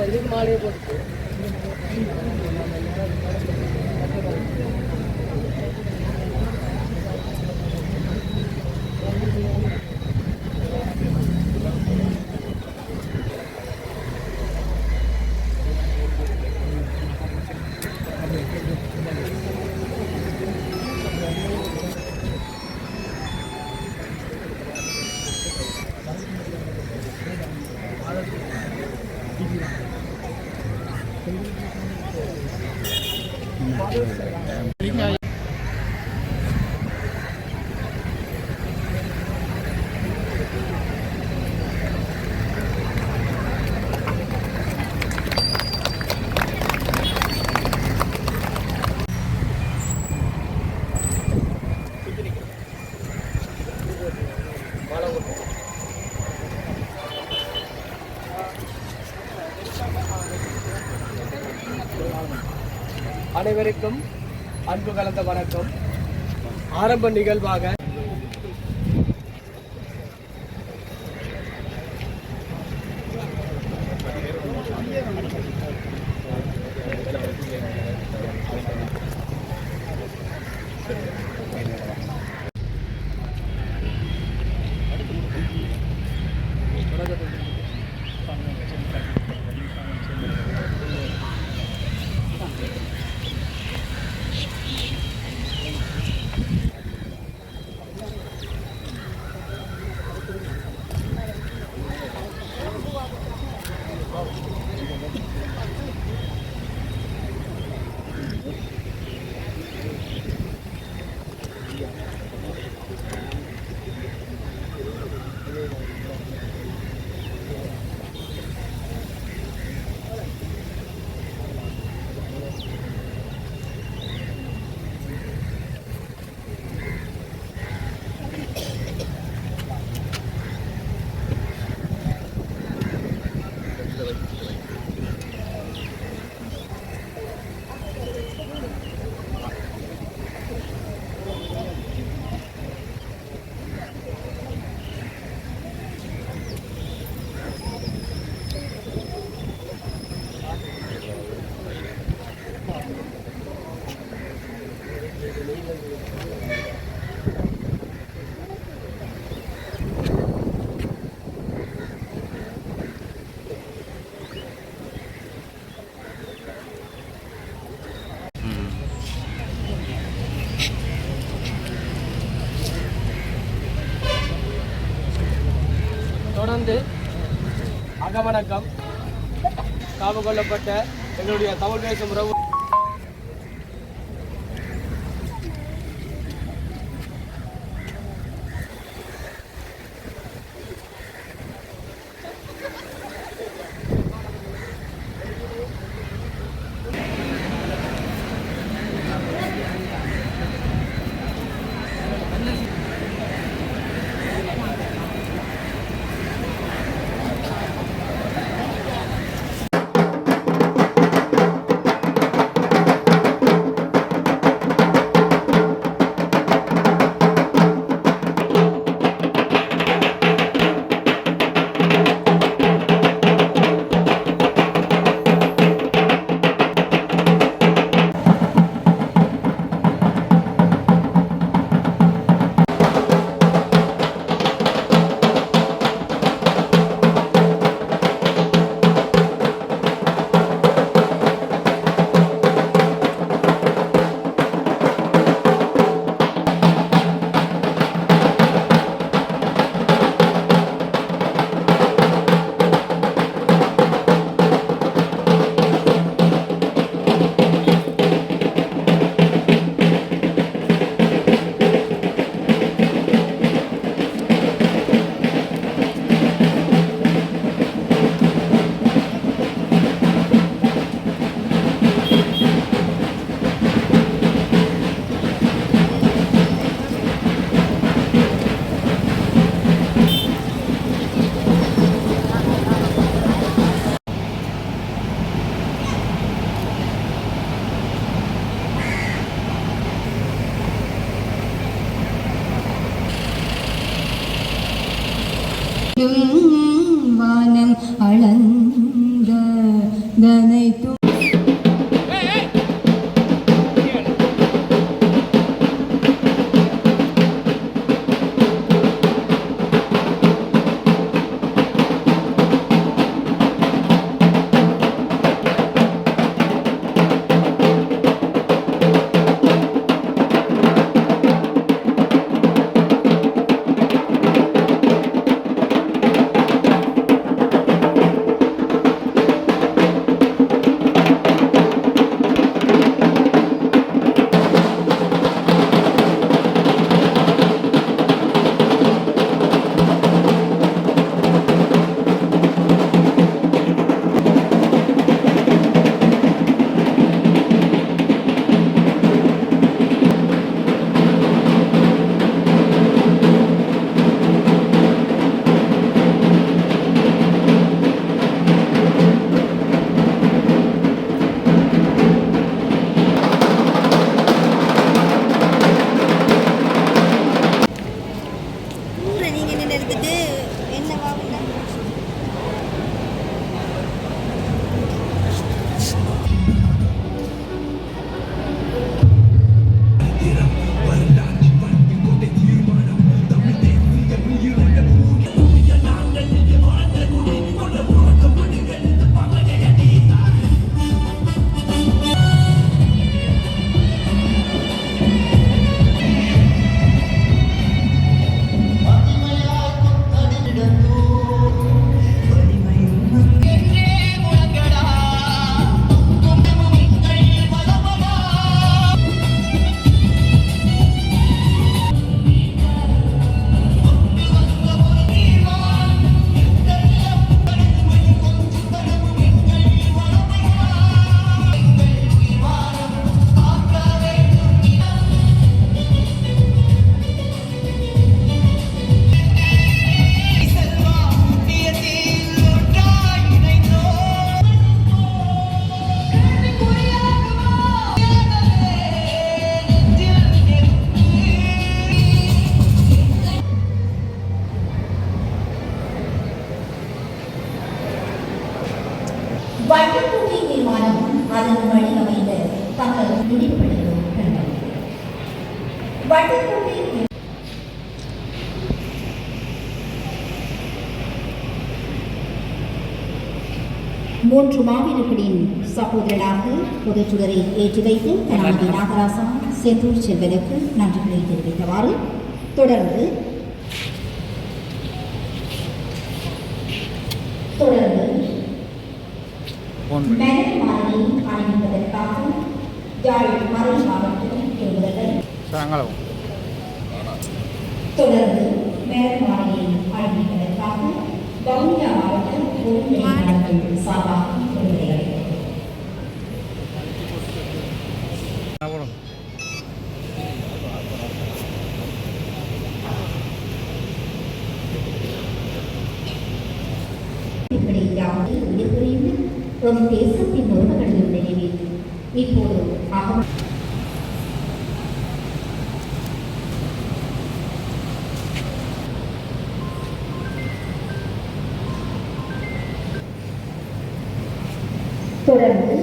இதுக்கு மாலையே போட்டு அனைவருக்கும் அன்பு கலந்த வணக்கம். ஆரம்ப நிகழ்வாக தொடர்ந்து அகவணக்கம் காவு கொள்ளப்பட்ட எங்களுடைய தமிழ் பேசும் உறவு வட்டக்கோட்டை தீர்மானம் அதன் வழி அமைந்த தங்கள் முடிவுகளிலும் கண்டது. வட்டக்கோட்டை மூன்று மாவீரர்களின் சகோதரனாக பொதுச்சுடரை ஏற்றி வைத்து கலாநிதி நாகராசன் செந்தூர் செல்வனுக்கு நன்றிகளை தெரிவித்தவாறு தொடர்ந்து மலர் மாலை அணிவிப்பதற்காக யாழ் மறை மாவட்டத்தில் திரும்புதல் தொடர்ந்து மலர் மாலையை அணிவிப்பதற்காக வவுனியா மாவட்டம் மாவட்டத்தில் சார்பாக விருதுகளை உயிர்புரிந்து தேசத்தின் உறவுகளையும் நிறைவேற்றி இப்போது தொடர்ந்து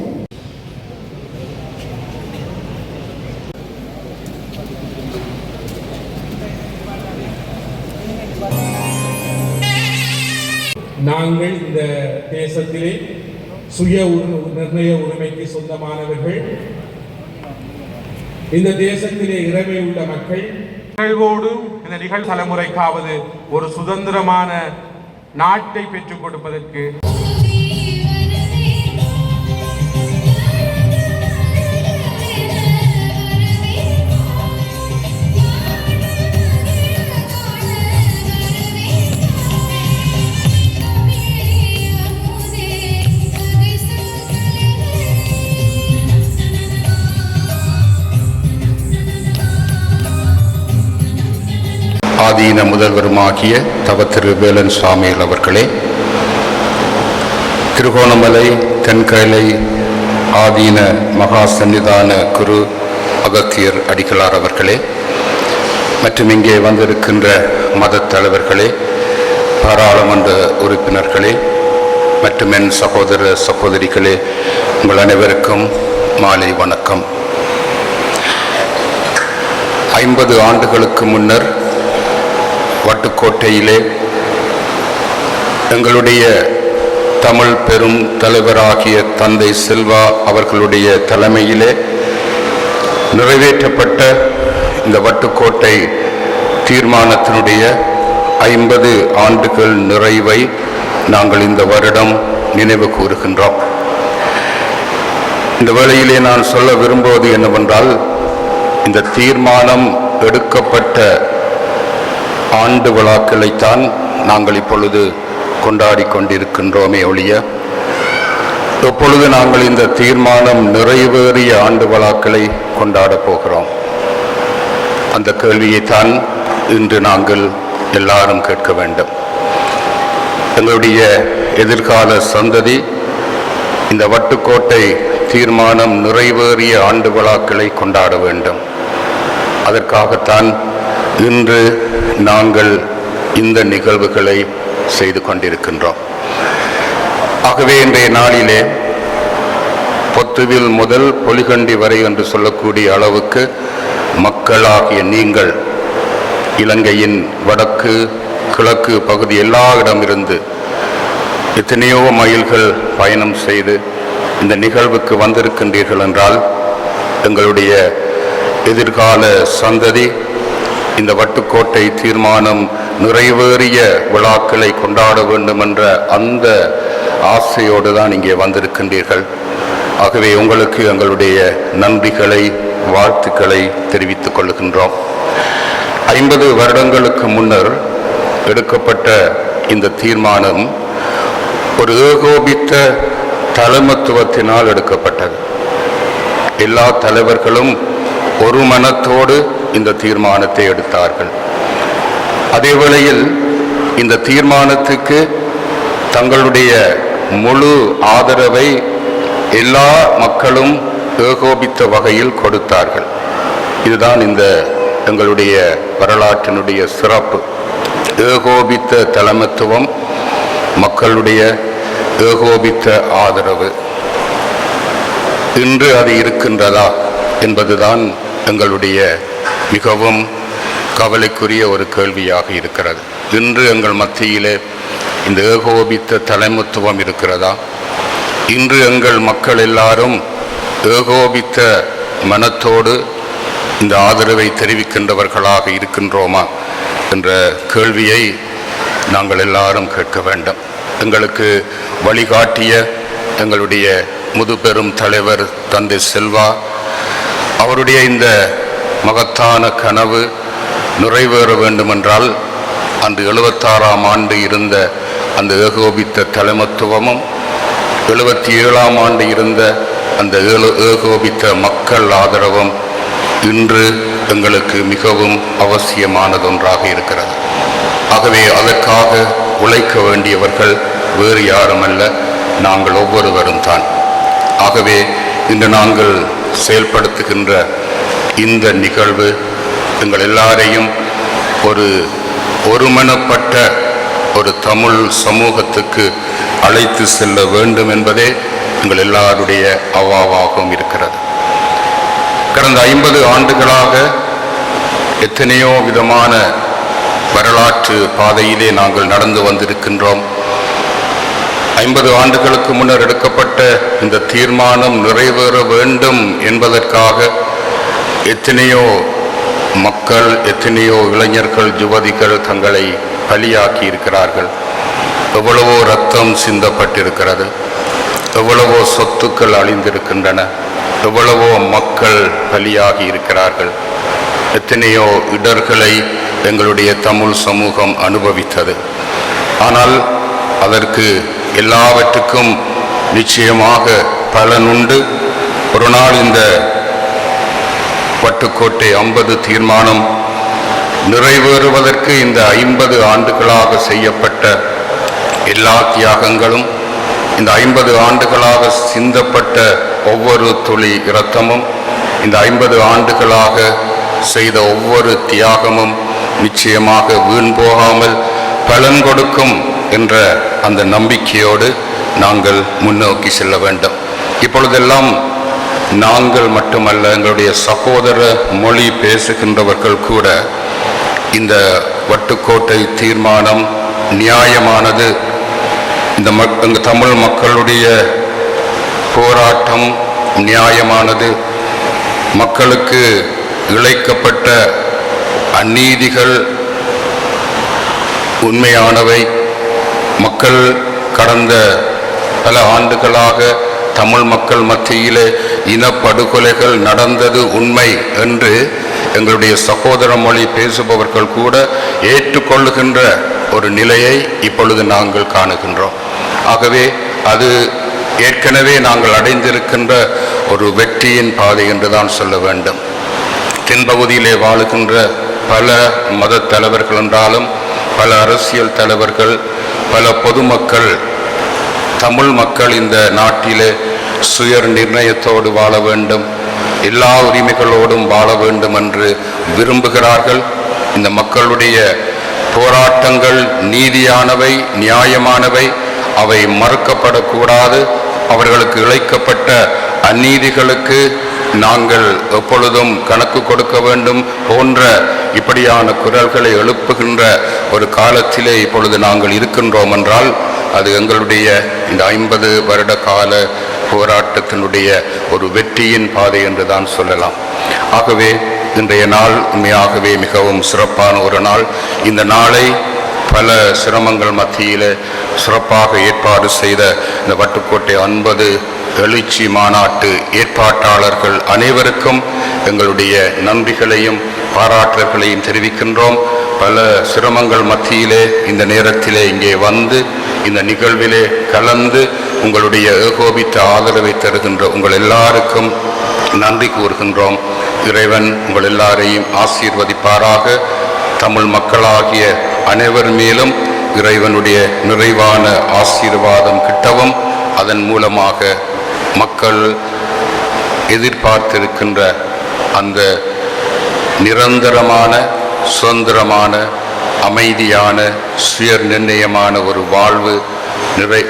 நாங்கள் இந்த தேசத்திலே சுய நிர்ணய உரிமைக்கு சொந்தமானவர்கள், இந்த தேசத்திலே இறைமை உள்ள மக்கள். நிகழ்வோடு இந்த நிகழ் தலைமுறைக்காவது ஒரு சுதந்திரமான நாட்டை பெற்றுக் கொடுப்பதற்கு ஆதீன முதல்வருமாகிய தவ திரு வேலன் சுவாமிகள் அவர்களே, திருகோணமலை தென்கலை ஆதீன மகா சன்னிதான குரு அகத்தியர் அடிகளார் அவர்களே, மற்றும் இங்கே வந்திருக்கின்ற மத தலைவர்களே, பாராளுமன்ற உறுப்பினர்களே மற்றும் என் சகோதர சகோதரிகளே, உங்கள் அனைவருக்கும் மாலை வணக்கம். 50 ஆண்டுகளுக்கு முன்னர் வட்டுக்கோட்டையிலே எங்களுடைய தமிழ் பெரும் தலைவராகிய தந்தை செல்வா அவர்களுடைய தலைமையிலே நிறைவேற்றப்பட்ட இந்த வட்டுக்கோட்டை தீர்மானத்தினுடைய 50 ஆண்டுகள் நிறைவை நாங்கள் இந்த வருடம் நினைவு கூறுகின்றோம். இந்த வேளையிலே நான் சொல்ல விரும்புவது என்னவென்றால், இந்த தீர்மானம் எடுக்கப்பட்ட ஆண்டு விழாக்களைத்தான் நாங்கள் இப்பொழுது கொண்டாடி கொண்டிருக்கின்றோமே ஒழிய, எப்பொழுது நாங்கள் இந்த தீர்மானம் நிறைவேறிய ஆண்டு விழாக்களை கொண்டாடப் போகிறோம்? அந்த கேள்வியைத்தான் இன்று நாங்கள் எல்லாரும் கேட்க வேண்டும். எங்களுடைய எதிர்கால சந்ததி இந்த வட்டுக்கோட்டை தீர்மானம் நிறைவேறிய ஆண்டு விழாக்களை கொண்டாட வேண்டும். அதற்காகத்தான் இன்று நாங்கள் இந்த நிகழ்வுகளை செய்து கொண்டிருக்கின்றோம். ஆகவே இன்றைய நாளிலே பொத்துவில் முதல் பொலிகண்டி வரை என்று சொல்லக்கூடிய அளவுக்கு மக்களாகிய நீங்கள் இலங்கையின் வடக்கு கிழக்கு பகுதி எல்லா இடமிருந்து எத்தனையோ மைல்கள் பயணம் செய்து இந்த நிகழ்வுக்கு வந்திருக்கின்றீர்கள் என்றால், எங்களுடைய எதிர்கால சந்ததி இந்த வட்டுக்கோட்டை தீர்மானம் நிறைவேறிய விழாக்களை கொண்டாட வேண்டும் என்ற அந்த ஆசையோடு தான் இங்கே வந்திருக்கின்றீர்கள். ஆகவே உங்களுக்கு எங்களுடைய நன்றிகளை வாழ்த்துக்களை தெரிவித்துக் கொள்கின்றோம். 50 வருடங்களுக்கு முன்னர் எடுக்கப்பட்ட இந்த தீர்மானம் ஒரு ஏகோபித்த தலைமைத்துவத்தினால் எடுக்கப்பட்டது. எல்லா தலைவர்களும் ஒரு மனத்தோடு இந்த தீர்மானத்தை எடுத்தார்கள். அதே வேளையில் இந்த தீர்மானத்துக்கு தங்களுடைய முழு ஆதரவை எல்லா மக்களும் ஏகோபித்த வகையில் கொடுத்தார்கள். இதுதான் இந்த எங்களுடைய வரலாற்றினுடைய சிறப்பு. ஏகோபித்த தலைமைத்துவம், மக்களுடைய ஏகோபித்த ஆதரவு இன்று அது இருக்கின்றதா என்பதுதான் எங்களுடைய மிகவும் கவலைக்குரிய ஒரு கேள்வியாக இருக்கிறது. இன்று எங்கள் மத்தியிலே இந்த ஏகோபித்த தலைமைத்துவம் இருக்கிறதா? இன்று எங்கள் மக்கள் எல்லாரும் ஏகோபித்த மனத்தோடு இந்த ஆதரவை தெரிவிக்கின்றவர்களாக இருக்கின்றோமா என்ற கேள்வியை நாங்கள் எல்லாரும் கேட்க வேண்டும். எங்களுக்கு வழிகாட்டிய எங்களுடைய முதுபெரும் தலைவர் தந்தை செல்வா அவருடைய இந்த மகத்தான கனவு நிறைவேற வேண்டுமென்றால் அந்த 76ஆம் ஆண்டு இருந்த அந்த ஏகோபித்த தலைமைத்துவமும் 77ஆம் ஆண்டு இருந்த அந்த ஏகோபித்த மக்கள் ஆதரவும் இன்று எங்களுக்கு மிகவும் அவசியமானதொன்றாக இருக்கிறது. ஆகவே அதற்காக உழைக்க வேண்டியவர்கள் வேறு யாருமல்ல, நாங்கள் ஒவ்வொருவரும் தான். ஆகவே இன்று நாங்கள் செயல்படுத்துகின்ற இந்த நிகழ்வு எங்கள் எல்லாரையும் ஒருமனப்பட்ட ஒரு தமிழ் சமூகத்துக்கு அழைத்து செல்ல வேண்டும் என்பதே எங்கள் எல்லாருடைய அவாவாகவும் இருக்கிறது. கடந்த 50 ஆண்டுகளாக எத்தனையோ விதமான வரலாற்று பாதையிலே நாங்கள் நடந்து வந்திருக்கின்றோம். 50 ஆண்டுகளுக்கு முன்னர் எடுக்கப்பட்ட இந்த தீர்மானம் நிறைவேற வேண்டும் என்பதற்காக எத்தனையோ மக்கள், எத்தனையோ இளைஞர்கள், யுவதிகள் தங்களை பலியாக்கி இருக்கிறார்கள். எவ்வளவோ இரத்தம் சிந்தப்பட்டிருக்கிறது, எவ்வளவோ சொத்துக்கள் அழிந்திருக்கின்றன, எவ்வளவோ மக்கள் பலியாகி இருக்கிறார்கள். எத்தனையோ இடர்களை எங்களுடைய தமிழ் சமூகம் அனுபவித்தது. ஆனால் அதற்கு எல்லாவற்றுக்கும் நிச்சயமாக பலனுண்டு. ஒரு நாள் இந்த வட்டுக்கோட்டை 50 தீர்மானம் நிறைவேறுவதற்கு இந்த 50 ஆண்டுகளாக செய்யப்பட்ட எல்லா தியாகங்களும், இந்த 50 ஆண்டுகளாக சிந்தப்பட்ட ஒவ்வொரு துளி இரத்தமும், இந்த 50 ஆண்டுகளாக செய்த ஒவ்வொரு தியாகமும் நிச்சயமாக வீண் போகாமல் பலன் கொடுக்கும் என்ற அந்த நம்பிக்கையோடு நாங்கள் முன்னோக்கி செல்ல வேண்டும். இப்பொழுதெல்லாம் நாங்கள் மட்டுமல்ல, எங்களுடைய சகோதர மொழி பேசுகின்றவர்கள் கூட இந்த வட்டுக்கோட்டை தீர்மானம் நியாயமானது, இந்த தமிழ் மக்களுடைய போராட்டம் நியாயமானது, மக்களுக்கு இழைக்கப்பட்ட அநீதிகள் உண்மையானவை, மக்கள் கடந்த பல ஆண்டுகளாக தமிழ் மக்கள் மத்தியிலே இனப்படுகொலைகள் நடந்தது உண்மை என்று எங்களுடைய சகோதர மொழி பேசுபவர்கள் கூட ஏற்றுக்கொள்ளுகின்ற ஒரு நிலையை இப்பொழுது நாங்கள் காணுகின்றோம். ஆகவே அது ஏற்கனவே நாங்கள் அடைந்திருக்கின்ற ஒரு வெற்றியின் பாதை என்று தான் சொல்ல வேண்டும். தென்பகுதியிலே வாழுகின்ற பல மத தலைவர்கள் என்றாலும், பல அரசியல் தலைவர்கள், பல பொதுமக்கள், தமிழ் மக்கள் இந்த நாட்டிலே சுய நிர்ணயத்தோடு வாழ வேண்டும், எல்லா உரிமைகளோடும் வாழ வேண்டும் என்று விரும்புகிறார்கள். இந்த மக்களுடைய போராட்டங்கள் நீதியானவை, நியாயமானவை, அவை மறுக்கப்படக்கூடாது. அவர்களுக்கு இழைக்கப்பட்ட அநீதிகளுக்கு நாங்கள் எப்பொழுதும் கணக்கு கொடுக்க வேண்டும் போன்ற இப்படியான குரல்களை எழுப்புகின்ற ஒரு காலத்திலே இப்பொழுது நாங்கள் இருக்கின்றோம் என்றால் அது எங்களுடைய இந்த 50 வருட கால போராட்டத்தினுடைய ஒரு வெற்றியின் பாதை என்று தான் சொல்லலாம். ஆகவே இன்றைய நாள் உண்மையாகவே மிகவும் சிறப்பான ஒரு நாள். இந்த நாளை பல சிரமங்கள் மத்தியில் சிறப்பாக ஏற்பாடு செய்த இந்த வட்டுக்கோட்டை 50 எழுச்சி மாநாட்டு ஏற்பாட்டாளர்கள் அனைவருக்கும் எங்களுடைய நன்றிகளையும் பாராட்டுகளையும் தெரிவிக்கின்றோம். பல சிரமங்கள் மத்தியிலே இந்த நேரத்திலே இங்கே வந்து இந்த நிகழ்விலே கலந்து உங்களுடைய ஏகோபித்த ஆதரவை தருகின்ற உங்கள் எல்லாருக்கும் நன்றி கூறுகின்றோம். இறைவன் உங்கள் எல்லாரையும் ஆசீர்வதிப்பாராக. தமிழ் மக்களாகிய அனைவர் மேலும் இறைவனுடைய நிறைவான ஆசீர்வாதம் கிட்டவும், அதன் மூலமாக மக்கள் எதிர்பார்த்திருக்கின்ற அந்த நிரந்தரமான, சுதந்திரமான, அமைதியான, சுய நிர்ணயமான ஒரு வாழ்வு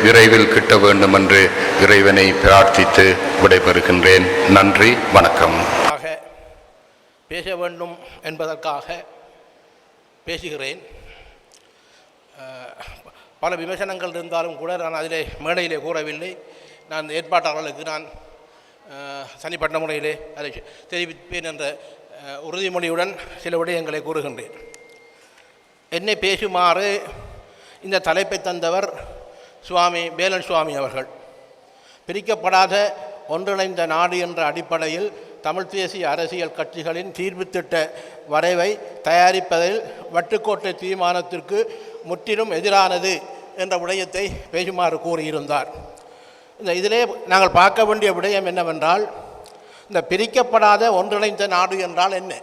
விரைவில் கிட்ட வேண்டும் என்று இறைவனை பிரார்த்தித்து விடைபெறுகின்றேன். நன்றி, வணக்கம். பேச வேண்டும் என்பதற்காக பேசுகிறேன். பல விமர்சனங்கள் இருந்தாலும் கூட நான் அதிலே மேடையிலே கூறவில்லை. நான் ஏற்பாட்டாளர்களுக்கு நான் தனிப்பட்ட முறையிலே அதை தெரிவிப்பேன் என்ற உறுதிமொழியுடன் சில விடயங்களை கூறுகின்றேன். என்னை பேசுமாறு இந்த தலைப்பை தந்தவர் சுவாமி வேலன் சுவாமி அவர்கள். பிரிக்கப்படாத ஒன்றிணைந்த நாடு என்ற அடிப்படையில் தமிழ் தேசிய அரசியல் கட்சிகளின் தீர்வு திட்ட வரைவை தயாரிப்பதில் வட்டுக்கோட்டை தீர்மானத்திற்கு முற்றிலும் எதிரானது என்ற விடயத்தை பேசுமாறு கூறியிருந்தார். இதிலே நாங்கள் பார்க்க வேண்டிய விடயம் என்னவென்றால், இந்த பிரிக்கப்படாத ஒன்றிணைந்த நாடு என்றால் என்ன,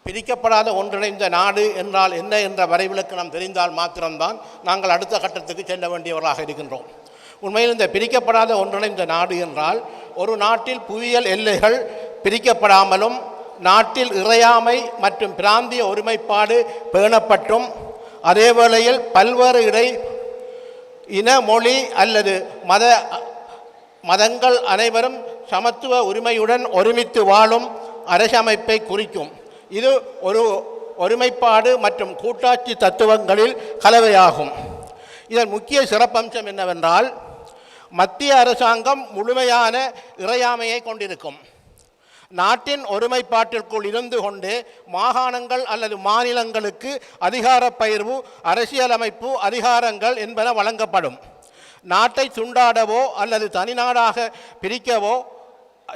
பிரிக்கப்படாத ஒன்றிணைந்த நாடு என்றால் என்ன என்ற வரைவிலக்கணம் தெரிந்தால் மாத்திரம்தான் நாங்கள் அடுத்த கட்டத்துக்கு செல்ல வேண்டியவர்களாக இருக்கின்றோம். உண்மையில் இந்த பிரிக்கப்படாத ஒன்றிணைந்த நாடு என்றால், ஒரு நாட்டில் புவியியல் எல்லைகள் பிரிக்கப்படாமலும் நாட்டில் இறையாமை மற்றும் பிராந்திய ஒருமைப்பாடு பேணப்பட்டும் அதே வேளையில் பல்வேறு இன மொழி அல்லது மதங்கள் அனைவரும் சமத்துவ உரிமையுடன் ஒருமித்து வாழும் அரசமைப்பை குறிக்கும். இது ஒரு ஒருமைப்பாடு மற்றும் கூட்டாட்சி தத்துவங்களில் கலவையாகும். இதன் முக்கிய சிறப்பம்சம் என்னவென்றால், மத்திய அரசாங்கம் முழுமையான இறையாமையை கொண்டிருக்கும். நாட்டின் ஒருமைப்பாட்டிற்குள் இருந்து கொண்டு மாகாணங்கள் அல்லது மாநிலங்களுக்கு அதிகார பகிர்வு, அரசியலமைப்பு அதிகாரங்கள் என்பன வழங்கப்படும். நாட்டை துண்டாடவோ அல்லது தனிநாடாக பிரிக்கவோ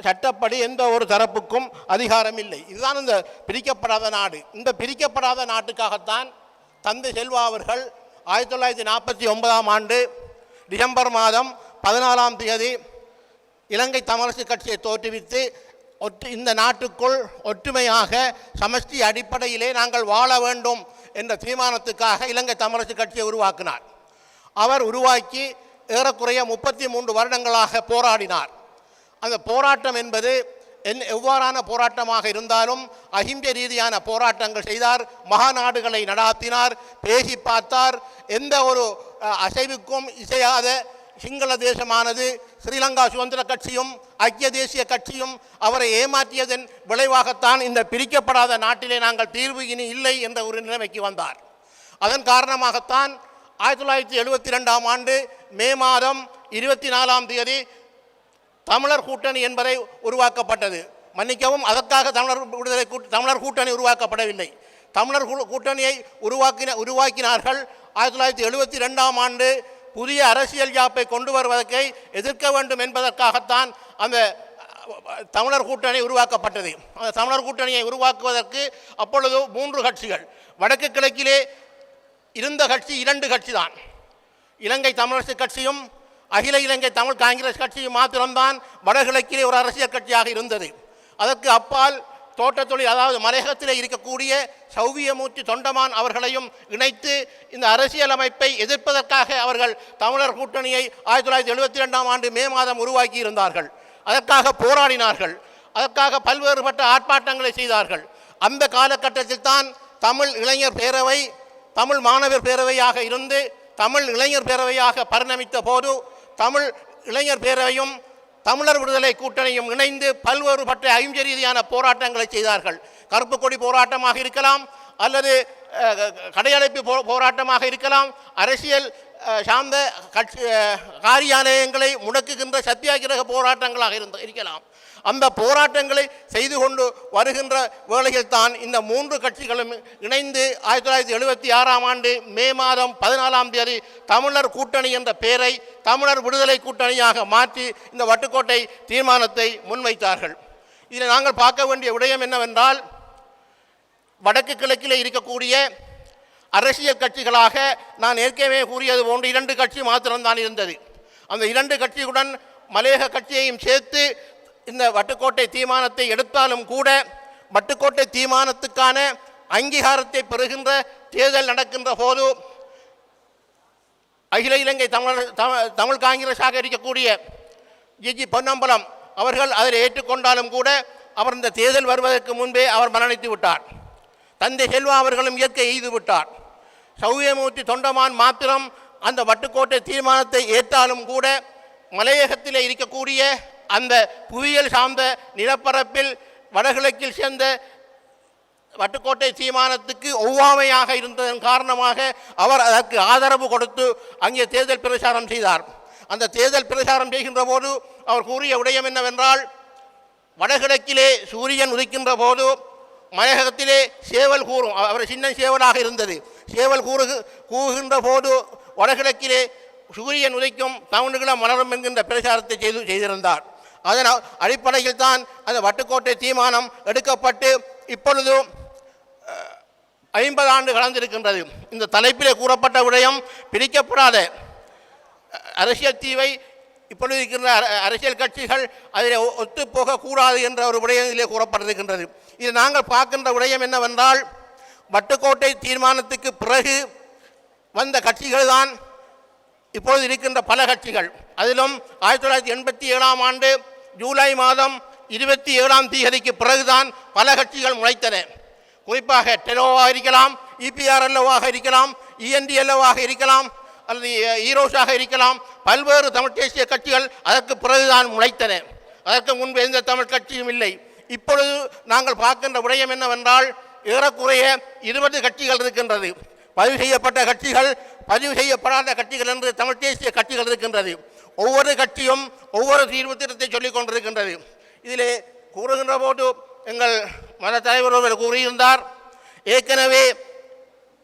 சட்டப்படி எந்த ஒரு தரப்புக்கும் அதிகாரம் இல்லை. இதுதான் இந்த பிரிக்கப்படாத நாடு. இந்த பிரிக்கப்படாத நாட்டுக்காகத்தான் தந்தை செல்வா அவர்கள் 1949ஆம் ஆண்டு டிசம்பர் மாதம் 14ஆம் தேதி இலங்கை தமிழரசு கட்சியை தோற்றுவித்து இந்த நாட்டுக்குள் ஒற்றுமையாக சமஷ்டி அடிப்படையிலே நாங்கள் வாழ வேண்டும் என்ற தீர்மானத்துக்காக இலங்கை தமிழரசு கட்சியை உருவாக்கினார். அவர் உருவாக்கி ஏறக்குறைய 33 வருடங்களாக போராடினார். அந்த போராட்டம் என்பது எவ்வாறான போராட்டமாக இருந்தாலும் அஹிம்சை ரீதியான போராட்டங்கள் செய்தார், மகாநாடுகளை நடாத்தினார், பேசி பார்த்தார். எந்த ஒரு அசைவுக்கும் இசையாத சிங்கள தேசமானது ஸ்ரீலங்கா சுதந்திர கட்சியும் ஐக்கிய தேசிய கட்சியும் அவரை ஏமாற்றியதன் விளைவாகத்தான் இந்த பிரிக்கப்படாத நாட்டிலே நாங்கள் தீர்வு இனி இல்லை என்ற ஒரு நிலைமைக்கு வந்தார். அதன் காரணமாகத்தான் 1972ஆம் ஆண்டு மே மாதம் 24ஆம் தேதி தமிழர் கூட்டணி என்பதை உருவாக்கப்பட்டது. மன்னிக்கவும், அதற்காக தமிழர் கூட்டணி உருவாக்கப்படவில்லை. தமிழர் கூட்டணியை உருவாக்கினார்கள் 1972ஆம் ஆண்டு புதிய அரசியல் யாப்பை கொண்டு வருவதற்கை எதிர்க்க வேண்டும் என்பதற்காகத்தான் அந்த தமிழர் கூட்டணி உருவாக்கப்பட்டது. அந்த தமிழர் கூட்டணியை உருவாக்குவதற்கு அப்பொழுது 3 கட்சிகள், வடக்கு கிழக்கிலே இருந்த கட்சி 2 கட்சி தான், இலங்கை தமிழரசு கட்சியும் அகில இலங்கை தமிழ் காங்கிரஸ் கட்சியும் மாத்திரம்தான் வடகிழக்கிலே ஒரு அரசியல் கட்சியாக இருந்தது. அதற்கு அப்பால் தோட்டத் தொழில், அதாவது மலையகத்திலே இருக்கக்கூடிய சௌவியமூர்த்தி தொண்டமான் அவர்களையும் இணைத்து இந்த அரசியலமைப்பை எதிர்ப்பதற்காக அவர்கள் தமிழர் கூட்டணியை 1972ஆம் ஆண்டு மே மாதம் உருவாக்கி இருந்தார்கள். அதற்காக போராடினார்கள், அதற்காக பல்வேறுபட்ட ஆர்ப்பாட்டங்களை செய்தார்கள். அந்த காலகட்டத்தில் தான் தமிழ் இளைஞர் பேரவை தமிழ் மாணவர் பேரவையாக இருந்து தமிழ் இளைஞர் பேரவையாக பரிணமித்த போது தமிழ் இளைஞர் பேரவையும் தமிழர் விடுதலை கூட்டணியும் இணைந்து பல்வேறுபட்ட அஹிம்சை ரீதியான போராட்டங்களை செய்தார்கள். கருப்பு கொடி போராட்டமாக இருக்கலாம், அல்லது கடையடைப்பு போராட்டமாக இருக்கலாம், அரசியல் சார்ந்த காரியாலயங்களை முடக்குகின்ற சத்தியாகிரக போராட்டங்களாக இருக்கலாம். அந்த போராட்டங்களை செய்து கொண்டு வருகின்ற வேளையில் தான் இந்த 3 கட்சிகளும் இணைந்து 1976ஆம் ஆண்டு மே மாதம் 14ஆம் தேதி தமிழர் கூட்டணி என்ற பெயரை தமிழர் விடுதலை கூட்டணியாக மாற்றி இந்த வட்டுக்கோட்டை தீர்மானத்தை முன்வைத்தார்கள். இதில் நாங்கள் பார்க்க வேண்டிய விடயம் என்னவென்றால், வடக்கு கிழக்கில் இருக்கக்கூடிய அரசியல் கட்சிகளாக நான் ஏற்கனவே கூறியது போன்று 2 கட்சி மாத்திரம்தான் இருந்தது. அந்த 2 கட்சியுடன் மலையக கட்சியையும் சேர்த்து இந்த வட்டுக்கோட்டை தீர்மானத்தை எடுத்தாலும் கூட வட்டுக்கோட்டை தீர்மானத்துக்கான அங்கீகாரத்தை பெறுகின்ற தேர்தல் நடக்கின்ற போது அகில இலங்கை தமிழ் காங்கிரஸாக இருக்கக்கூடிய ஜி பொன்னம்பலம் அவர்கள் அதில் ஏற்றுக்கொண்டாலும் கூட அவர் இந்த தேர்தல் வருவதற்கு முன்பே அவர் மரணித்து விட்டார். தந்தை செல்வா அவர்களும் இயற்கை எய்து விட்டார். சௌவியமூர்த்தி தொண்டமான் மாத்திரம் அந்த வட்டுக்கோட்டை தீர்மானத்தை ஏற்றாலும் கூட மலையகத்தில் இருக்கக்கூடிய அந்த புவியியல் சார்ந்த நிலப்பரப்பில் வடகிழக்கில் சேர்ந்த வட்டுக்கோட்டை தீர்மானத்துக்கு ஒவ்வாமையாக இருந்ததன் காரணமாக அவர் அதற்கு ஆதரவு கொடுத்து அங்கே தேர்தல் பிரச்சாரம் செய்தார். அந்த தேர்தல் பிரச்சாரம் செய்கின்ற போது அவர் கூறிய விடயம் என்னவென்றால், வடகிழக்கிலே சூரியன் உதிக்கின்ற போது மலையகத்திலே சேவல் கூறும், அவர் சின்ன சேவலாக இருந்தது, சேவல் கூறுகின்ற போது வடகிழக்கிலே சூரியன் உதிக்கும், தமிழ்கள மலரும் என்கின்ற பிரச்சாரத்தை செய்திருந்தார். அதன் அடிப்படையில் தான் அந்த வட்டுக்கோட்டை தீர்மானம் எடுக்கப்பட்டு இப்பொழுது 50 ஆண்டு கலந்திருக்கின்றது. இந்த தலைப்பிலே கூறப்பட்ட விடயம் பிரிக்கப்படாத அரசியல் தீவை இப்பொழுது இருக்கின்ற அரசியல் கட்சிகள் அதில் ஒத்துப்போகக்கூடாது என்ற ஒரு விடயம் இதிலே கூறப்பட்டிருக்கின்றது. இது நாங்கள் பார்க்கின்ற விடயம் என்னவென்றால், வட்டுக்கோட்டை தீர்மானத்துக்கு பிறகு வந்த கட்சிகள் தான் இப்பொழுது இருக்கின்ற பல கட்சிகள். அதிலும் 1987ஆம் ஆண்டு ஜூலை மாதம் 27ஆம் தேதிக்கு பிறகுதான் பல கட்சிகள் முளைத்தன. குறிப்பாக டெலோவாக இருக்கலாம், EPRLவாக இருக்கலாம், ENDLவாக இருக்கலாம், அல்லது ஈரோஸாக இருக்கலாம். பல்வேறு தமிழ் தேசிய கட்சிகள் அதற்கு பிறகுதான் முளைத்தன. அதற்கு முன்பு எந்த தமிழ் கட்சியும் இல்லை. இப்பொழுது நாங்கள் பார்க்கின்ற விடயம் என்னவென்றால், ஏறக்குறைய 20 கட்சிகள் இருக்கின்றது. பதிவு செய்யப்பட்ட கட்சிகள், பதிவு செய்யப்படாத கட்சிகள் என்று தமிழ் தேசிய கட்சிகள் இருக்கின்றது. ஒவ்வொரு கட்சியும் ஒவ்வொரு தீர்வு திட்டத்தை சொல்லிக் கொண்டிருக்கின்றது. இதிலே கூறுகின்ற போது எங்கள் மத தலைவர் ஒருவர் கூறியிருந்தார், ஏற்கனவே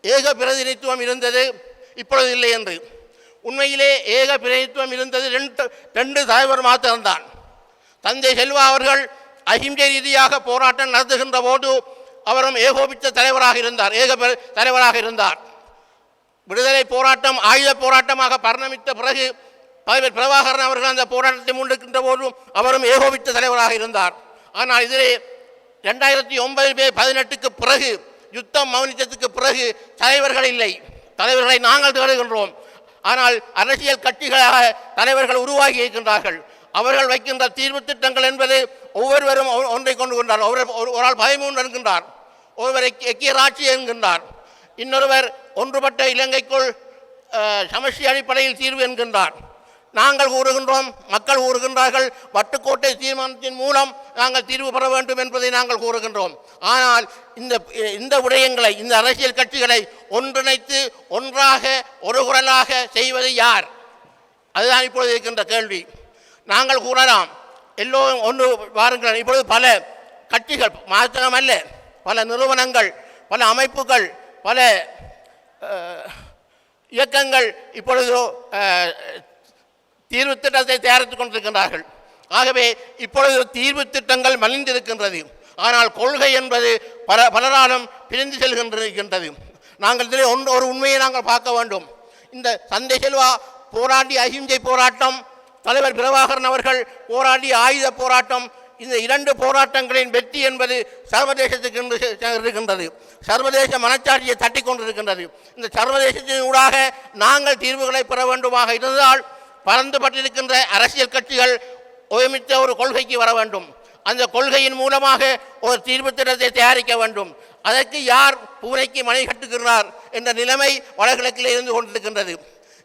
ஏக பிரதிநிதித்துவம் இருந்தது, இப்பொழுது இல்லை என்று. உண்மையிலே ஏக பிரதிநிதித்துவம் இருந்தது 2 தலைவர் மாத்திரம்தான். தந்தை செல்வா அவர்கள் அஹிம்சை ரீதியாக போராட்டம் நடத்துகின்ற போது அவரும் ஏகோபித்த தலைவராக இருந்தார், தலைவராக இருந்தார். விடுதலை போராட்டம் ஆயுத போராட்டமாக பரிணமித்த பிறகு பிரபாகரன் அவர்கள் அந்த போராட்டத்தை முன்னெடுக்கின்ற போதும் அவரும் ஏகோபித்த தலைவராக இருந்தார். ஆனால் இதிலே 2009-18க்கு பிறகு, யுத்தம் மௌனித்தத்துக்கு பிறகு தலைவர்கள் இல்லை. தலைவர்களை நாங்கள் தேடுகின்றோம். ஆனால் அரசியல் கட்சிகளாக தலைவர்கள் உருவாகி இருக்கின்றார்கள். அவர்கள் வைக்கின்ற தீர்வு திட்டங்கள் என்பது ஒவ்வொருவரும் ஒன்றை கொண்டு கொண்டார். ஒரு ஆள் 13 என்கின்றார், ஒருவர் எக்கிய ராட்சி என்கின்றார், இன்னொருவர் ஒன்றுபட்ட இலங்கைக்குள் சமஷ்டி அடிப்படையில் தீர்வு என்கின்றார். நாங்கள் கூறுகின்றோம், மக்கள் கூறுகின்றார்கள், வட்டுக்கோட்டை தீர்மானத்தின் மூலம் நாங்கள் தீர்வு பெற வேண்டும் என்பதை நாங்கள் கூறுகின்றோம். ஆனால் இந்த விடயங்களை, இந்த அரசியல் கட்சிகளை ஒன்றிணைத்து ஒன்றாக ஒரு குரலாக செய்வது யார்? அதுதான் இப்பொழுது இருக்கின்ற கேள்வி. நாங்கள் கூறலாம், எல்லோரும் ஒன்று வாருங்கள். இப்பொழுது பல கட்சிகள் மாத்திரமல்ல, பல நிறுவனங்கள், பல அமைப்புகள், பல இயக்கங்கள் இப்பொழுது தீர்வு திட்டத்தை தயாரித்துக் கொண்டிருக்கின்றார்கள். ஆகவே இப்பொழுது தீர்வு திட்டங்கள் மலிந்திருக்கின்றது. ஆனால் கொள்கை என்பது பலராலும் பிரிந்து செல்கின்றது. நாங்கள் இதில் ஒரு உண்மையை நாங்கள் பார்க்க வேண்டும். இந்த தந்தை செல்வா போராடிய அஹிம்சை போராட்டம், தலைவர் பிரபாகரன் அவர்கள் போராடிய ஆயுத போராட்டம், இந்த 2 போராட்டங்களின் வெற்றி என்பது சர்வதேசத்துக்கு இருக்கின்றது. சர்வதேச மனச்சாட்சியை தட்டி கொண்டிருக்கின்றது. இந்த சர்வதேசத்தின் ஊடாக நாங்கள் தீர்வுகளை பெற வேண்டுமாக இருந்தால் பறந்துபட்டிருக்கின்ற அரசியல் கட்சிகள் ஒருமித்த ஒரு கொள்கைக்கு வர வேண்டும். அந்த கொள்கையின் மூலமாக ஒரு தீர்வு திட்டத்தை தயாரிக்க வேண்டும். அதற்கு யார் பூனைக்கு மணி கட்டுகிறார் என்ற நிலைமை வடகிழக்கில் இருந்து கொண்டிருக்கின்றது.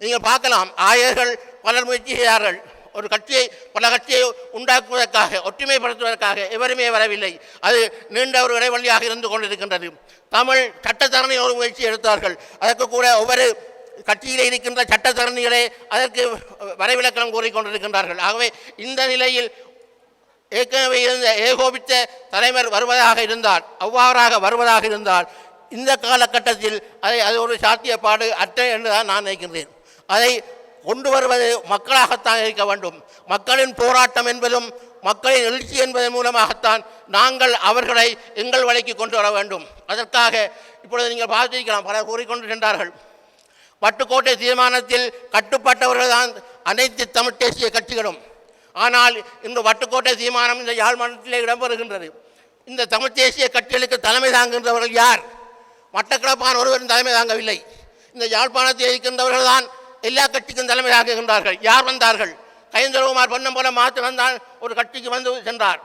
நீங்கள் பார்க்கலாம், ஆயர்கள் பலர் முயற்சி செய்தார்கள். ஒரு கட்சியை, பல கட்சியை உண்டாக்குவதற்காக, ஒற்றுமைப்படுத்துவதற்காக எவருமே வரவில்லை. அது நீண்ட ஒரு இடைவெளியாக இருந்து கொண்டிருக்கின்றது. தமிழ் சட்டத்தரணி ஒரு முயற்சி எடுத்தார்கள். அதற்கு கூட ஒவ்வொரு கட்சியிலே இருக்கின்ற சட்டத்தரணிகளே அதற்கு வரைவிலக்கணம் கூறிக்கொண்டிருக்கின்றார்கள். ஆகவே இந்த நிலையில் ஏற்கனவே இருந்த ஏகோபித்த தலைவர் வருவதாக இருந்தால், அவ்வாறாக வருவதாக இருந்தால், இந்த காலகட்டத்தில் அது ஒரு சாத்தியப்பாடு அற்ற என்று தான் நான் நினைக்கின்றேன். அதை கொண்டு வருவது மக்களாகத்தான் இருக்க வேண்டும். மக்களின் போராட்டம் என்பதும் மக்களின் எழுச்சி என்பதன் மூலமாகத்தான் நாங்கள் அவர்களை எங்கள் வழிக்கு கொண்டு வர வேண்டும். அதற்காக இப்பொழுது நீங்கள் பார்த்திருக்கலாம், பலர் கூறிக்கொண்டு சென்றார்கள், வட்டுக்கோட்டை தீர்மானத்தில் கட்டுப்பட்டவர்கள் தான் அனைத்து தமிழ் தேசிய கட்சிகளும். ஆனால் இந்த வட்டுக்கோட்டை தீர்மானம் இந்த யாழ்ப்பாணத்திலே இடம்பெறுகின்றது. இந்த தமிழ் தேசிய கட்சிகளுக்கு தலைமை தாங்குகின்றவர்கள் யார்? மட்டக்களப்பான ஒருவரும் தலைமை தாங்கவில்லை. இந்த யாழ்ப்பாணத்தில் இருக்கின்றவர்கள் தான் எல்லா கட்சிக்கும் தலைமை தாங்குகின்றார்கள். யார் வந்தார்கள்? கயந்தரகுமார் பொன்னம் போல மாத்திரம் தான் ஒரு கட்சிக்கு வந்து சென்றார்.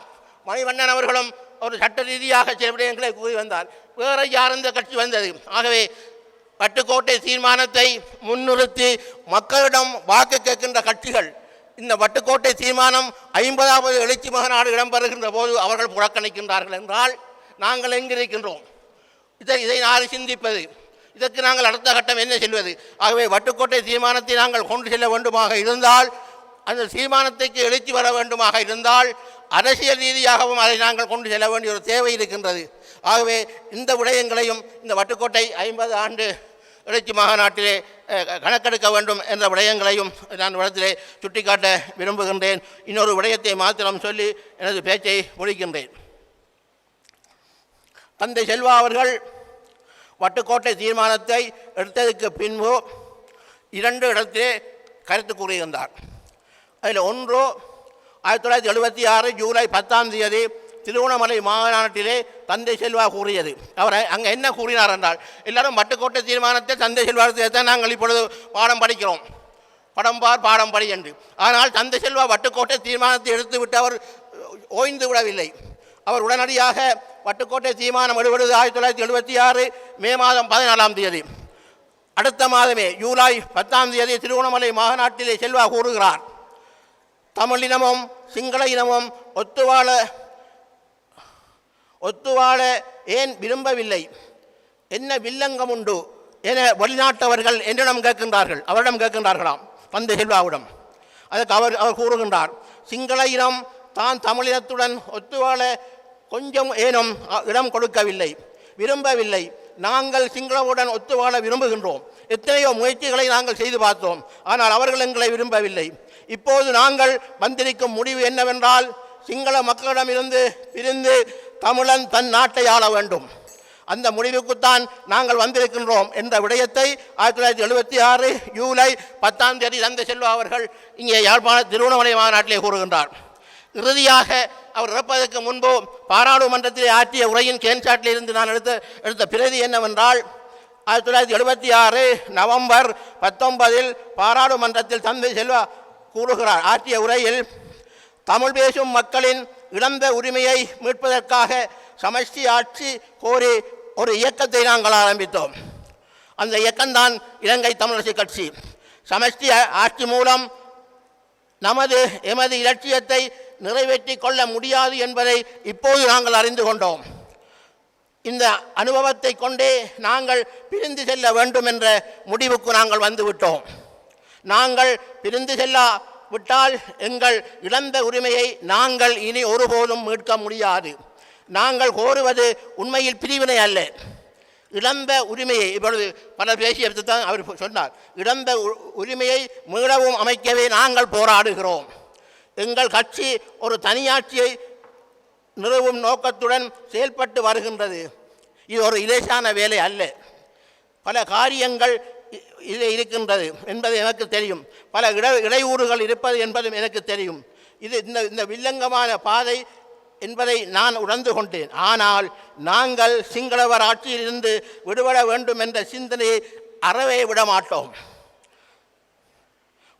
மணிவண்ணன் அவர்களும் ஒரு சட்ட ரீதியாக சில விடயங்களை கூறி வந்தார். வேறு யார் இந்த கட்சி வந்தது? ஆகவே வட்டுக்கோட்டை தீர்மானத்தை முன்னிறுத்தி மக்களிடம் வாக்கு கேட்கின்ற கட்சிகள் இந்த வட்டுக்கோட்டை தீர்மானம் 50வது எழுச்சி மாநாடு இடம்பெறுகின்ற போது அவர்கள் புறக்கணிக்கின்றார்கள் என்றால் நாங்கள் எங்கிருக்கின்றோம்? இதை யார் சிந்திப்பது? இதற்கு நாங்கள் அடுத்த கட்டம் என்ன செல்வது? ஆகவே வட்டுக்கோட்டை தீர்மானத்தை நாங்கள் கொண்டு செல்ல வேண்டுமாக இருந்தால், அந்த தீர்மானத்துக்கு எழுச்சி வர வேண்டுமாக இருந்தால் அரசியல் ரீதியாகவும் அதை நாங்கள் கொண்டு செல்ல வேண்டிய ஒரு தேவை இருக்கின்றது. ஆகவே இந்த விடயங்களையும் இந்த வட்டுக்கோட்டை 50 ஆண்டு எழுச்சி மாநாட்டிலே கணக்கெடுக்க வேண்டும் என்ற விடயங்களையும் நான் இடத்திலே சுட்டிக்காட்ட விரும்புகின்றேன். இன்னொரு விடயத்தை மாத்திரம் சொல்லி எனது பேச்சை முடிக்கின்றேன். தந்தை செல்வா அவர்கள் வட்டுக்கோட்டை தீர்மானத்தை எடுத்ததுக்கு பின்பு 2 இடத்திலே கருத்து கூறியிருந்தார். அதில் ஒன்று 1976 ஜூலை 10ஆம் தேதி திருவண்ணாமலை மாநாட்டிலே தந்தை செல்வா கூறியது. அவர் அங்கே என்ன கூறினார் என்றால், எல்லாரும் வட்டுக்கோட்டை தீர்மானத்தை தந்தை செல்வாத்தை தான் நாங்கள் இப்பொழுது பாடம் படிக்கிறோம், பாடம் படி என்று. ஆனால் தந்தை செல்வா வட்டுக்கோட்டை தீர்மானத்தை எடுத்துவிட்டு அவர் ஓய்ந்து விடவில்லை. அவர் உடனடியாக வட்டுக்கோட்டை தீர்மானம் எடுபடுவது 1976 மே மாதம் 14ஆம் தேதி. அடுத்த மாதமே ஜூலை 10ஆம் தேதி திருவண்ணாமலை மாநாட்டிலே செல்வா கூறுகிறார், தமிழினமும் சிங்கள இனமும் ஒத்துவாழ ஏன் விரும்பவில்லை, என்ன வில்லங்கம் உண்டு என வெளிநாட்டவர்கள் என்னிடம் கேட்கின்றார்கள், அவரிடம் கேட்கின்றார்களாம், தந்தை செல்வாவிடம். அதற்கு அவர் கூறுகின்றார், சிங்கள இனம் தான் தமிழினத்துடன் ஒத்துவாழ கொஞ்சம் ஏனும் இடம் கொடுக்கவில்லை, விரும்பவில்லை. நாங்கள் சிங்களவுடன் ஒத்துவாழ விரும்புகின்றோம். எத்தனையோ முயற்சிகளை நாங்கள் செய்து பார்த்தோம், ஆனால் அவர்கள் எங்களை விரும்பவில்லை. இப்போது நாங்கள் வந்திருக்கும் முடிவு என்னவென்றால், சிங்கள மக்களிடமிருந்து பிரிந்து தமிழன் தன் நாட்டை ஆள வேண்டும். அந்த முடிவுக்குத்தான் நாங்கள் வந்திருக்கின்றோம் என்ற விடயத்தை 1976 ஜூலை 10ஆம் தேதி தந்தை செல்வா அவர்கள் இங்கே திருவண்ணாமலை மாநாட்டிலே கூறுகின்றார். இறுதியாக அவர் இறப்பதற்கு முன்பு பாராளுமன்றத்திலே ஆற்றிய உரையின் கேன்சாட்டில் இருந்து நான் எடுத்த பிரதி என்னவென்றால், 1976 நவம்பர் 19 பாராளுமன்றத்தில் தந்தை செல்வா கூறுகிறார், ஆற்றிய உரையில், தமிழ் பேசும் மக்களின் இழந்த உரிமையை மீட்பதற்காக சமஷ்டி ஆட்சி கோரி ஒரு இயக்கத்தை நாங்கள் ஆரம்பித்தோம். அந்த இயக்கம்தான் இலங்கை தமிழரசு கட்சி. சமஷ்டி ஆட்சி மூலம் எமது இலட்சியத்தை நிறைவேற்றி கொள்ள முடியாது என்பதை இப்போது நாங்கள் அறிந்து கொண்டோம். இந்த அனுபவத்தை கொண்டே நாங்கள் பிரிந்து செல்ல வேண்டும் என்ற முடிவுக்கு நாங்கள் வந்துவிட்டோம். நாங்கள் பிரிந்து விட்டால் எங்கள் இழந்த உரிமையை நாங்கள் இனி ஒருபோதும் மீட்க முடியாது. நாங்கள் கோருவது உண்மையில் பிரிவினை அல்ல, இழந்த உரிமையை. இப்பொழுது பல பேசிய தான் அவர் சொன்னார், இழந்த உரிமையை மீளவும் அமைக்கவே நாங்கள் போராடுகிறோம். எங்கள் கட்சி ஒரு தனியாட்சியை நிறுவும் நோக்கத்துடன் செயல்பட்டு வருகின்றது. இது ஒரு இலேசான வேலை அல்ல. பல காரியங்கள் இதில் இருக்கின்றது என்பது எனக்கு தெரியும். பல இடையூறுகள் இருப்பது என்பதும் எனக்கு தெரியும். இது இந்த வில்லங்கமான பாதை என்பதை நான் உணர்ந்து கொண்டேன். ஆனால் நாங்கள் சிங்களவர் ஆட்சியிலிருந்து விடுபட வேண்டும் என்ற சிந்தனையை அறவே விட மாட்டோம்.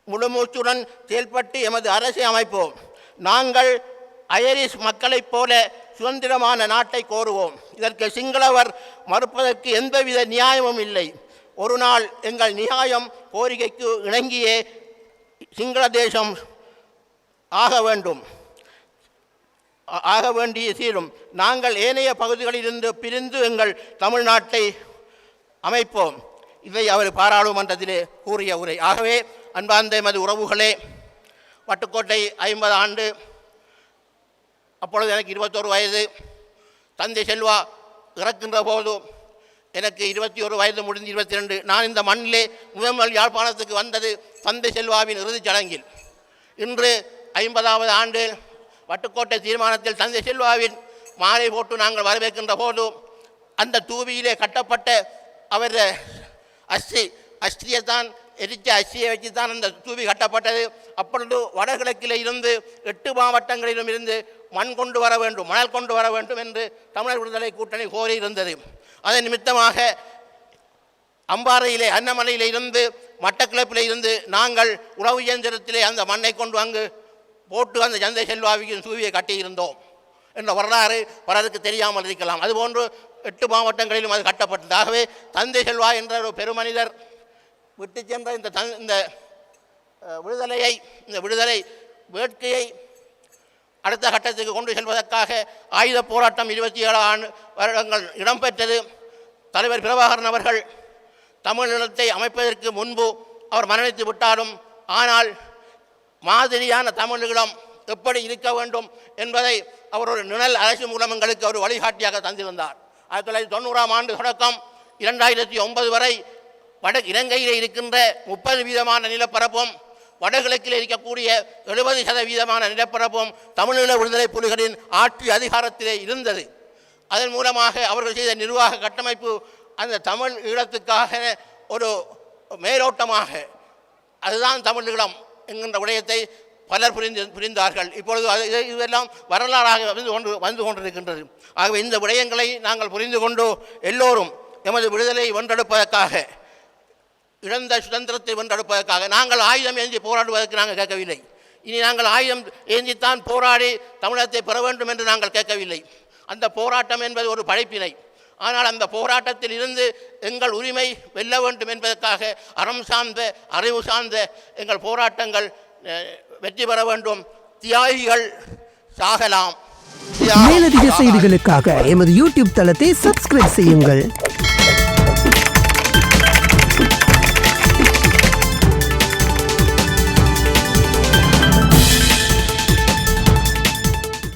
முழுமூச்சுடன் செயல்பட்டு எமது அரசை அமைப்போம். நாங்கள் ஐரிஷ் மக்களைப் போல சுதந்திரமான நாட்டை கோருவோம். இதற்கு சிங்களவர் மறுப்பதற்கு எந்தவித நியாயமும் இல்லை. ஒரு நாள் எங்கள் நியாயம் கோரிக்கைக்கு இணங்கியே சிங்கள தேசம் ஆக வேண்டிய தீரும். நாங்கள் ஏனைய பகுதிகளிலிருந்து பிரிந்து எங்கள் தமிழ்நாட்டை அமைப்போம். இதை அவர் பாராளுமன்றத்திலே கூறிய உரை. ஆகவே அன்பார்ந்த எமது உறவுகளே, வட்டுக்கோட்டை 50 ஆண்டு, அப்பொழுது எனக்கு 21 வயது. தந்தை செல்வா இறக்கின்ற போது எனக்கு 21 வயது முடிந்து 22. நான் இந்த மண்ணிலே முதல் யாழ்ப்பாணத்துக்கு வந்தது தந்தை செல்வாவின் இறுதிச் சடங்கில். இன்று 50வது ஆண்டு வட்டுக்கோட்டை தீர்மானத்தில் தந்தை செல்வாவின் மாலை போட்டு நாங்கள் வரவேற்கின்ற போது அந்த தூவியிலே கட்டப்பட்ட அவர் அஸ்திரியைத்தான் எரிச்ச அஸ்தியை வச்சு தான் அந்த தூவி கட்டப்பட்டது. அப்பொழுது வடகிழக்கில் இருந்து 8 மாவட்டங்களிலும் இருந்து மணல் கொண்டு வர வேண்டும் என்று தமிழர் விடுதலை கூட்டணி கோரியிருந்தது. அதன் நிமித்தமாக அம்பாறையிலே அன்னமலையிலே இருந்து மட்டக்கிளப்பில் இருந்து நாங்கள் உழவு இயந்திரத்திலே அந்த மண்ணை கொண்டு அங்கு போட்டு அந்த தந்தை செல்வாவின் தூவியை கட்டியிருந்தோம். என்ற வரலாறு பலருக்கு தெரியாமல் இருக்கலாம். அதுபோன்று 8 மாவட்டங்களிலும் அது கட்டப்பட்டது. ஆகவே தந்தை செல்வா என்ற ஒரு பெருமனிதர் விட்டு சென்ற இந்த விடுதலை வேட்கையை அடுத்த கட்டத்துக்கு கொண்டு செல்வதற்காக ஆயுத போராட்டம் 27 வருடங்கள் இடம்பெற்றது. தலைவர் பிரபாகரன் அவர்கள் தமிழீழத்தை அமைப்பதற்கு முன்பு அவர் மரணித்து விட்டாலும், ஆனால் மாதிரியான தமிழீழம் எப்படி இருக்க வேண்டும் என்பதை அவர் ஒரு நிழல் அரசு மூலம் எங்களுக்கு ஒரு வழிகாட்டியாக தந்திருந்தார். 1990ஆம் ஆண்டு தொடக்கம் 2009 வரை இலங்கையில் இருக்கின்ற 30% நிலப்பரப்பும் வடகிழக்கில் இருக்கக்கூடிய 70% நிலப்பரப்பும் தமிழீழ விடுதலை புலிகளின் ஆட்சி அதிகாரத்திலே இருந்தது. அதன் மூலமாக அவர்கள் செய்த நிர்வாக கட்டமைப்பு அந்த தமிழ் ஈழத்துக்காக ஒரு மேலோட்டமாக அதுதான் தமிழீழம் என்கின்ற விடயத்தை பலர் புரிந்தார்கள். இப்பொழுது இதெல்லாம் வரலாறாக வந்து கொண்டிருக்கின்றது. ஆகவே இந்த விடயங்களை நாங்கள் புரிந்து கொண்டு எல்லோரும் எமது விடுதலை வென்றெடுப்பதற்காக, இழந்த சுதந்திரத்தை வென்றெடுப்பதற்காக நாங்கள் ஆயுதம் ஏந்தி போராடுவதற்கு நாங்கள் கேட்கவில்லை. இனி நாங்கள் ஆயுதம் ஏந்தித்தான் போராடி தமிழகத்தை பெற வேண்டும் என்று நாங்கள் கேட்கவில்லை. அந்த போராட்டம் என்பது ஒரு படைப்பினை. ஆனால் அந்த போராட்டத்தில் இருந்து எங்கள் உரிமை வெல்ல வேண்டும் என்பதற்காக அறம் சார்ந்த அறிவு சார்ந்த எங்கள் போராட்டங்கள் வெற்றி பெற வேண்டும். தியாகிகள் சாகலாம். மேலதிக செய்திகளுக்காக எமது யூடியூப் தளத்தை சப்ஸ்கிரைப் செய்யுங்கள்.